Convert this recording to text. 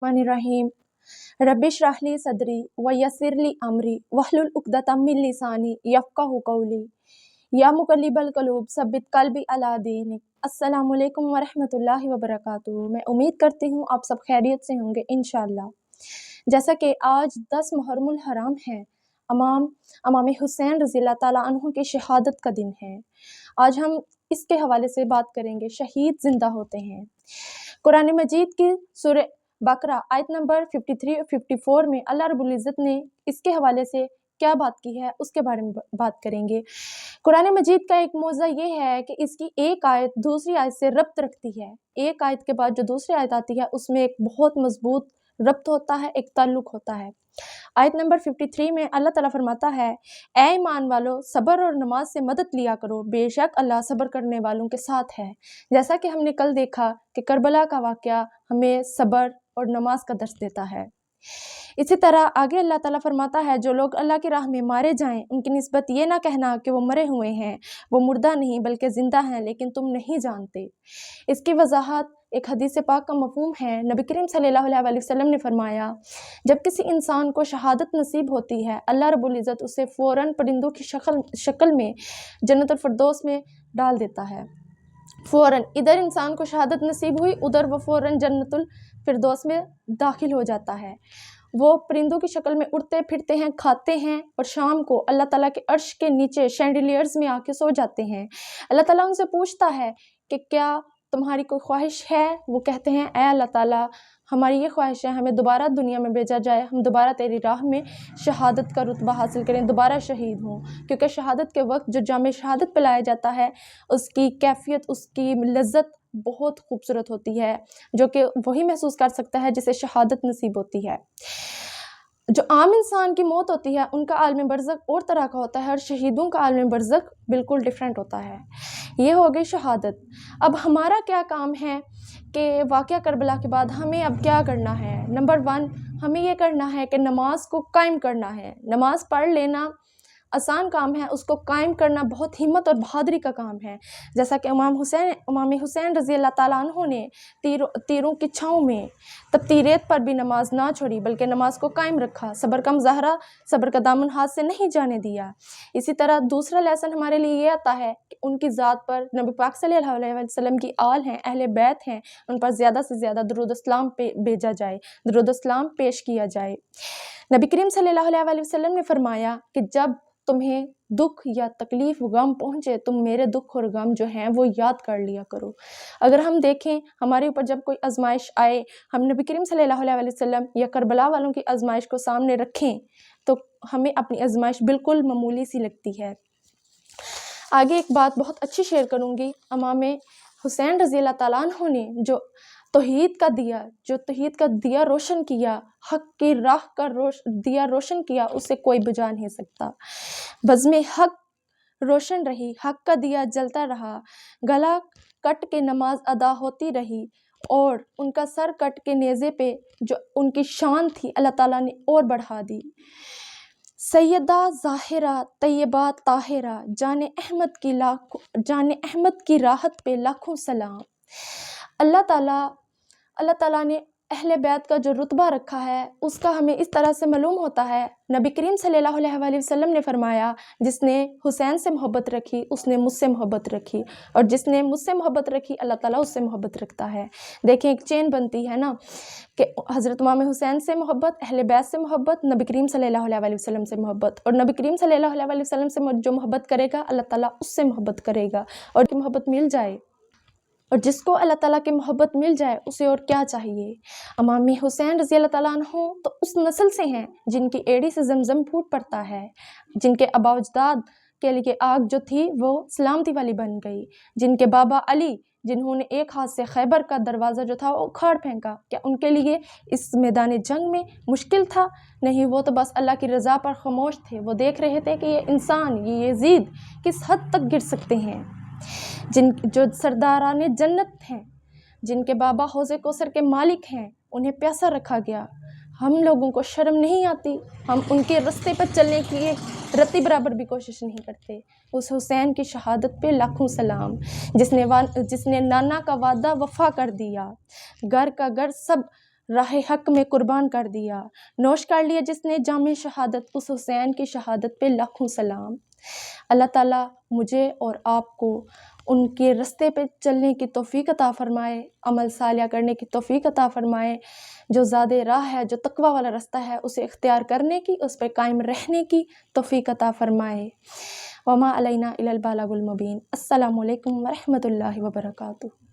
बिस्मिल्लाहिर्रहमानिर्रहीम। रब्बिश्रह ली सदरी व यस्सिर ली अमरी वहलुल उक़दतम मिन लिसानी यफ़क़हू क़ौली। या मुक़ल्लिबल क़ुलूब सब्बित क़ल्बी अला दीनिक। अस्सलामु अलैकुम व रहमतुल्लाहि व बरकातुहू। मैं उम्मीद करती हूँ आप सब खैरियत से होंगे इंशाअल्लाह। जैसा कि आज 10 मुहर्रमुल हराम है, इमाम हुसैन रज़ियल्लाहु ताला अन्हु की शहादत का दिन है। आज हम इसके हवाले से बात करेंगे, शहीद ज़िंदा होते हैं। कुरान मजीद की सूरह बकरा आयत नंबर 53 और 54 में अल्लाह रब्बुल इज़्ज़त ने इसके हवाले से क्या बात की है उसके बारे में बात करेंगे। कुरान मजीद का एक मौज़ा ये है कि इसकी एक आयत दूसरी आयत से रब्त रखती है। एक आयत के बाद जो दूसरी आयत आती है उसमें एक बहुत मजबूत रब्त होता है, एक ताल्लुक़ होता है। आयत नंबर 53 में अल्लाह ताला फरमाता है, ऐ ईमान वालो सब्र और नमाज से मदद लिया करो, बेशक अल्लाह सब्र करने वालों के साथ है। जैसा कि हमने कल देखा कि करबला का वाक़या हमें सब्र और नमाज का दर्स देता है। इसी तरह आगे अल्लाह ताला फरमाता है, जो लोग अल्लाह की राह में मारे जाएं उनकी निस्बत ये ना कहना कि वो मरे हुए हैं, वो मुर्दा नहीं बल्कि ज़िंदा हैं, लेकिन तुम नहीं जानते। इसकी वजाहत एक हदीस पाक का मफ़हूम है। नबी करीम सल्लल्लाहु अलैहि वसल्लम ने फरमाया, जब किसी इंसान को शहादत नसीब होती है, अल्लाह रब्बुल इज़्ज़त उसे फ़ौरन परिंदों की शक्ल में जन्नतुल फिरदौस में डाल देता है। फ़ौरन इधर इंसान को शहादत नसीब हुई, उधर वो फ़ौरन जन्नतुल फिरदौस में दाखिल हो जाता है। वो परिंदों की शक्ल में उड़ते फिरते हैं, खाते हैं और शाम को अल्लाह ताला के अर्श के नीचे शैंडिलियर्स में आके सो जाते हैं। अल्लाह ताला उनसे पूछता है कि क्या तुम्हारी कोई ख्वाहिश है? वो कहते हैं, ऐ अल्लाह ताला, हमारी ये ख्वाहिश है हमें दोबारा दुनिया में भेजा जाए, हम दोबारा तेरी राह में शहादत का रुतबा हासिल करें, दोबारा शहीद हों। क्योंकि शहादत के वक्त जो जाम शहादत पिलाया जाता है उसकी कैफियत, उसकी लज्जत बहुत खूबसूरत होती है, जो कि वही महसूस कर सकता है जिसे शहादत नसीब होती है। जो आम इंसान की मौत होती है उनका आलम बरज़ख और तरह का होता है और शहीदों का आलम बरज़ख बिल्कुल डिफरेंट होता है। ये हो गई शहादत। अब हमारा क्या काम है कि वाक़या करबला के बाद हमें अब क्या करना है। नंबर 1 हमें ये करना है कि नमाज को कायम करना है। नमाज पढ़ लेना आसान काम है, उसको कायम करना बहुत हिम्मत और बहादुरी का काम है। जैसा कि इमाम हुसैन रज़ियल्लाहु ताला अन्हु ने तीरों की छाँव में तब तीरेत पर भी नमाज ना छोड़ी, बल्कि नमाज को कायम रखा। सब्र का मुज़ाहरा, सब्र का दामन हाथ से नहीं जाने दिया। इसी तरह दूसरा लेसन हमारे लिए ये आता है कि उनकी ज़ात पर नबी पाक सल्लल्लाहु अलैहि वसल्लम की आल हैं, अहले बैत हैं, उन पर ज़्यादा से ज़्यादा दुरूद सलाम भेजा जाए, दुरूद सलाम पेश किया जाए। नबी करीम सल्लल्लाहु अलैहि वसल्लम ने फरमाया कि जब तुम्हें दुख या तकलीफ़ गम पहुँचे, तुम मेरे दुख और गम जो हैं वो याद कर लिया करो। अगर हम देखें हमारे ऊपर जब कोई आजमाइश आए, हम नबी करीम सल्लल्लाहु अलैहि वसल्लम या करबला वालों की आजमाइश को सामने रखें तो हमें अपनी आजमाइश बिल्कुल मामूली सी लगती है। आगे एक बात बहुत अच्छी शेयर करूँगी। इमाम हुसैन रज़ियल्लाहु ताला अन्हु ने जो तौहीद का दिया रोशन किया, हक़ की राह का दिया रोशन किया, उसे कोई बुझा नहीं सकता। बज़्म हक़ रोशन रही, हक़ का दिया जलता रहा, गला कट के नमाज अदा होती रही और उनका सर कट के नेज़े पे जो उनकी शान थी अल्लाह ताला ने और बढ़ा दी। सैयदा ज़ाहिरा तैयबा ताहिरा जाने अहमद की राहत पे लाखों सलाम। अल्लाह ताला ने अहले बैत का जो रुतबा रखा है उसका हमें इस तरह से मालूम होता है। नबी करीम सल्लल्लाहु अलैहि वसल्लम ने फरमाया, जिसने हुसैन से मोहब्बत रखी उसने मुझसे मोहब्बत रखी, और जिसने मुझसे मोहब्बत रखी अल्लाह ताला उससे मोहब्बत रखता है। देखें एक चेन बनती है ना कि हज़रत इमाम हुसैन से मोहब्बत, अहले बैत से मोहब्बत, नबी करीम सल्लल्लाहु अलैहि वसल्लम से मोहब्बत, और नबी करीम सल्लल्लाहु अलैहि वसल्लम से जो मोहब्बत करेगा अल्लाह ताला उससे मोहब्बत करेगा और की मोहब्बत मिल जाए। और जिसको अल्लाह ताला की मोहब्बत मिल जाए उसे और क्या चाहिए। इमाम हुसैन रज़ियल्लाहु ताला अन्हु तो उस नस्ल से हैं जिनकी एड़ी से ज़मज़म फूट पड़ता है, जिनके आबा अजदाद के लिए आग जो थी वो सलामती वाली बन गई, जिनके बाबा अली जिन्होंने एक हाथ से खैबर का दरवाज़ा जो था वो उखाड़ फेंका, क्या उनके लिए इस मैदान जंग में मुश्किल था? नहीं, वो तो बस अल्लाह की रज़ा पर खामोश थे। वो देख रहे थे कि ये इंसान, ये यज़ीद किस हद तक गिर सकते हैं। जो सरदाराने जन्नत हैं, जिनके बाबा हौज़े कौसर के मालिक हैं, उन्हें प्यासा रखा गया। हम लोगों को शर्म नहीं आती, हम उनके रास्ते पर चलने की एक रत्ती बराबर भी कोशिश नहीं करते। उस हुसैन की शहादत पे लाखों सलाम, जिसने नाना का वादा वफ़ा कर दिया, घर का घर सब راہ حق میں قربان کر دیا، نوش کر لیا جس نے جام شہادت، اس حسین کی شہادت پہ لاکھوں سلام۔ اللہ تعالیٰ مجھے اور آپ کو ان کے رستے پہ چلنے کی توفیق عطا فرمائے، عمل صالح کرنے کی توفیق عطا فرمائے، جو زیادہ راہ ہے، جو تقوی والا رستہ ہے، اسے اختیار کرنے کی، اس پہ قائم رہنے کی توفیق عطا فرمائے۔ وما علینا الا البلاغ المبین۔ السلام علیکم ورحمۃ اللہ وبرکاتہ۔